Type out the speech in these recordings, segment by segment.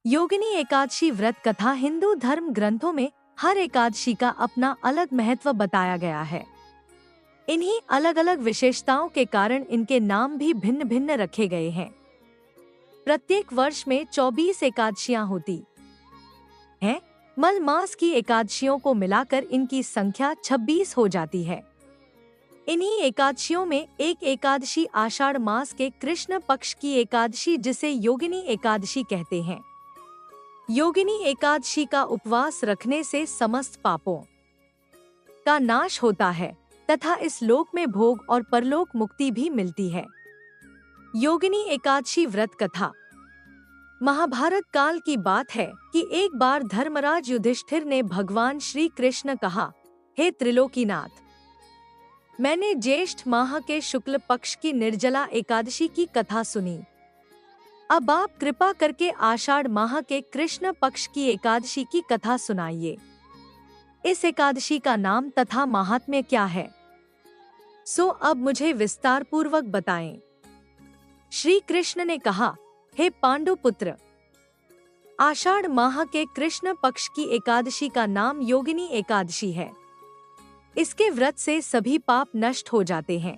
योगिनी एकादशी व्रत कथा हिंदू धर्म ग्रंथों में हर एकादशी का अपना अलग महत्व बताया गया है। इन्हीं अलग अलग विशेषताओं के कारण इनके नाम भी भिन्न भिन्न रखे गए हैं। प्रत्येक वर्ष में 24 एकादशियां होती हैं। मल मास की एकादशियों को मिलाकर इनकी संख्या 26 हो जाती है। इन्हीं एकादशियों में एक एकादशी आषाढ़ मास के कृष्ण पक्ष की एकादशी जिसे योगिनी एकादशी कहते हैं। योगिनी एकादशी का उपवास रखने से समस्त पापों का नाश होता है तथा इस लोक में भोग और परलोक मुक्ति भी मिलती है। योगिनी एकादशी व्रत कथा महाभारत काल की बात है कि एक बार धर्मराज युधिष्ठिर ने भगवान श्री कृष्ण कहा, हे त्रिलोकीनाथ, मैंने ज्येष्ठ माह के शुक्ल पक्ष की निर्जला एकादशी की कथा सुनी। अब आप कृपा करके आषाढ़ माह के कृष्ण पक्ष की एकादशी की कथा सुनाइए। इस एकादशी का नाम तथा महात्म्य क्या है, सो अब मुझे विस्तार पूर्वक बताएं। श्री कृष्ण ने कहा, हे पांडुपुत्र, आषाढ़ माह के कृष्ण पक्ष की एकादशी का नाम योगिनी एकादशी है। इसके व्रत से सभी पाप नष्ट हो जाते हैं।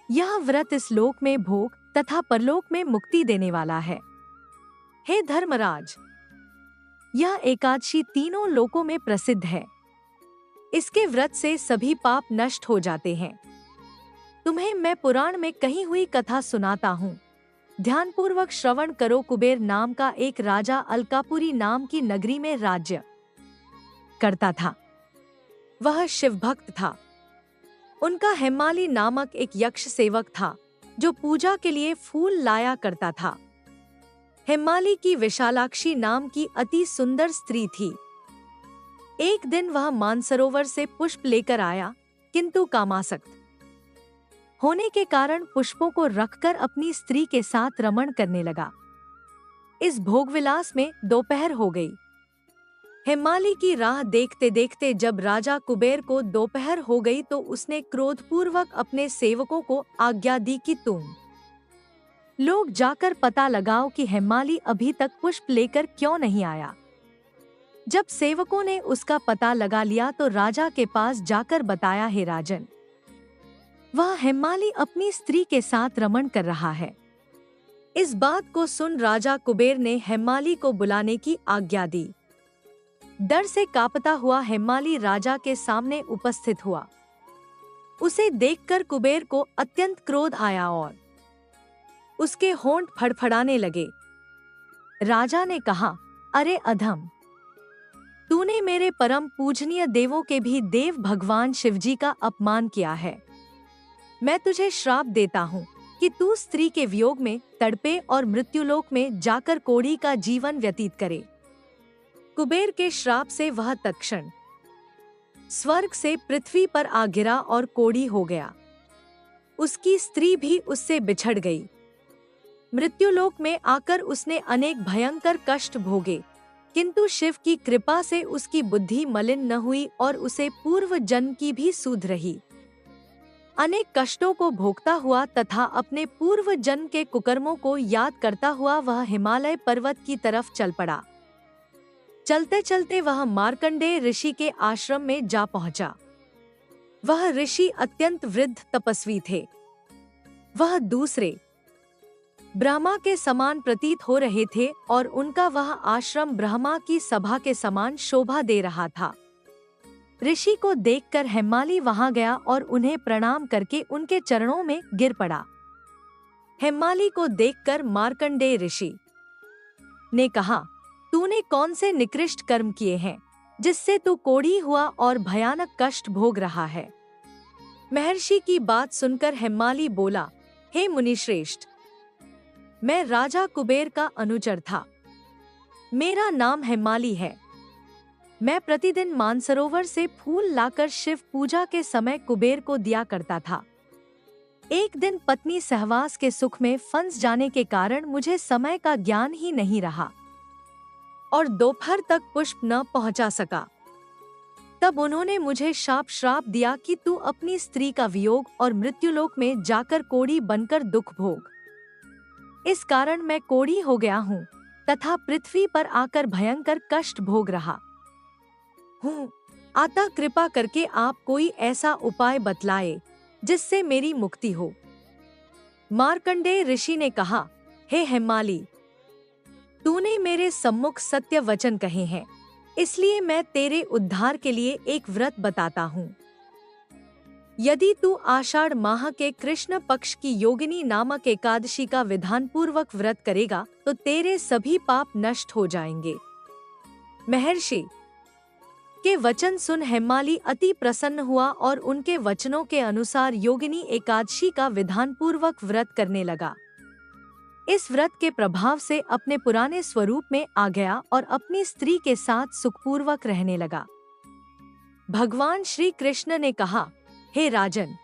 यह व्रत इस लोक में भोग तथा परलोक में मुक्ति देने वाला है। हे धर्मराज, यह एकादशी तीनों लोकों में प्रसिद्ध है। इसके व्रत से सभी पाप नष्ट हो जाते हैं। तुम्हें मैं पुराण में कही हुई कथा सुनाता हूँ। ध्यानपूर्वक श्रवण करो। कुबेर नाम का एक राजा अलकापुरी नाम की नगरी में राज्य करता था। वह शिवभक्त था। उनका हेमाली नामक एक यक्ष सेवक था जो पूजा के लिए फूल लाया करता था। हेमाली की विशालाक्षी नाम की अति सुंदर स्त्री थी। एक दिन वह मानसरोवर से पुष्प लेकर आया, किंतु कामासक्त होने के कारण पुष्पों को रखकर अपनी स्त्री के साथ रमण करने लगा। इस भोगविलास में दोपहर हो गई। हेमाली की राह देखते देखते जब राजा कुबेर को दोपहर हो गई तो उसने क्रोधपूर्वक अपने सेवकों को आज्ञा दी कि तुम लोग जाकर पता लगाओ कि हेमाली अभी तक पुष्प लेकर क्यों नहीं आया। जब सेवकों ने उसका पता लगा लिया तो राजा के पास जाकर बताया, हे राजन, वह हेमाली अपनी स्त्री के साथ रमण कर रहा है। इस बात को सुन राजा कुबेर ने हेमाली को बुलाने की आज्ञा दी। डर से कांपता हुआ हेमाली राजा के सामने उपस्थित हुआ। उसे देखकर कुबेर को अत्यंत क्रोध आया और उसके होंठ फड़फड़ाने लगे। राजा ने कहा, अरे अधम, तूने मेरे परम पूजनीय देवों के भी देव भगवान शिवजी का अपमान किया है। मैं तुझे श्राप देता हूँ कि तू स्त्री के वियोग में तड़पे और मृत्युलोक में जाकर कोढ़ी का जीवन व्यतीत करे। कुबेर के श्राप से वह तत्क्षण स्वर्ग से पृथ्वी पर आ गिरा और कोढ़ी हो गया। उसकी स्त्री भी उससे बिछड़ गई। मृत्युलोक में आकर उसने अनेक भयंकर कष्ट भोगे, किंतु शिव की कृपा से उसकी बुद्धि मलिन न हुई और उसे पूर्व जन्म की भी सुध रही। अनेक कष्टों को भोगता हुआ तथा अपने पूर्व जन्म के कुकर्मों को याद करता हुआ वह हिमालय पर्वत की तरफ चल पड़ा। चलते चलते वह मार्कंडेय ऋषि के आश्रम में जा पहुंचा। वह ऋषि अत्यंत वृद्ध तपस्वी थे। वह दूसरे ब्रह्मा के समान प्रतीत हो रहे थे और उनका वह आश्रम ब्रह्मा की सभा के समान शोभा दे रहा था। ऋषि को देखकर हेमाली वहां गया और उन्हें प्रणाम करके उनके चरणों में गिर पड़ा। हेमाली को देखकर मार्कंडेय ऋषि ने कहा, तूने कौन से निकृष्ट कर्म किए हैं जिससे तू कोढ़ी हुआ और भयानक कष्ट भोग रहा है। महर्षि की बात सुनकर हेमाली बोला, हे मुनिश्रेष्ठ, मैं राजा कुबेर का अनुचर था। मेरा नाम हेमाली है। मैं प्रतिदिन मानसरोवर से फूल लाकर शिव पूजा के समय कुबेर को दिया करता था। एक दिन पत्नी सहवास के सुख में फंस जाने के कारण मुझे समय का ज्ञान ही नहीं रहा और दोपहर तक पुष्प न पहुंचा सका। तब उन्होंने मुझे श्राप दिया कि तू अपनी स्त्री का वियोग और मृत्युलोक में जाकर कोढ़ी बनकर दुख भोग। इस कारण मैं कोढ़ी हो गया हूँ तथा पृथ्वी पर आकर भयंकर कष्ट भोग रहा हूँ। अतः कृपा करके आप कोई ऐसा उपाय बतलाए जिससे मेरी मुक्ति हो। मार्कंडेय ऋषि ने कहा, हे हेमाली, तूने मेरे सम्मुख सत्य वचन कहे हैं, इसलिए मैं तेरे उद्धार के लिए एक व्रत बताता हूँ। यदि तू आषाढ़ माह के कृष्ण पक्ष की योगिनी नामक एकादशी का विधान पूर्वक व्रत करेगा तो तेरे सभी पाप नष्ट हो जाएंगे। महर्षि के वचन सुन हेमाली अति प्रसन्न हुआ और उनके वचनों के अनुसार योगिनी एकादशी का विधान पूर्वक व्रत करने लगा। इस व्रत के प्रभाव से अपने पुराने स्वरूप में आ गया और अपनी स्त्री के साथ सुखपूर्वक रहने लगा। भगवान श्री कृष्ण ने कहा, हे राजन,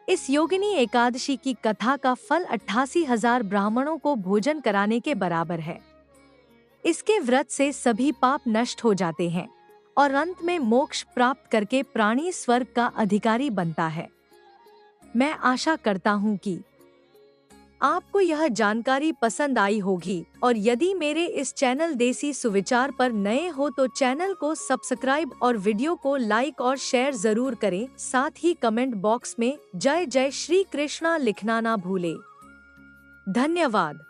इस योगिनी एकादशी की कथा का फल 88,000 ब्राह्मणों को भोजन कराने के बराबर है। इसके व्रत से सभी पाप नष्ट हो जाते हैं और अंत में मोक्ष प्राप्त करके प्राणी स्वर्ग का अधिकारी बनता है। मैं आशा करता हूँ कि आपको यह जानकारी पसंद आई होगी और यदि मेरे इस चैनल देसी सुविचार पर नए हो तो चैनल को सब्सक्राइब और वीडियो को लाइक और शेयर जरूर करें। साथ ही कमेंट बॉक्स में जय जय श्री कृष्णा लिखना ना भूलें। धन्यवाद।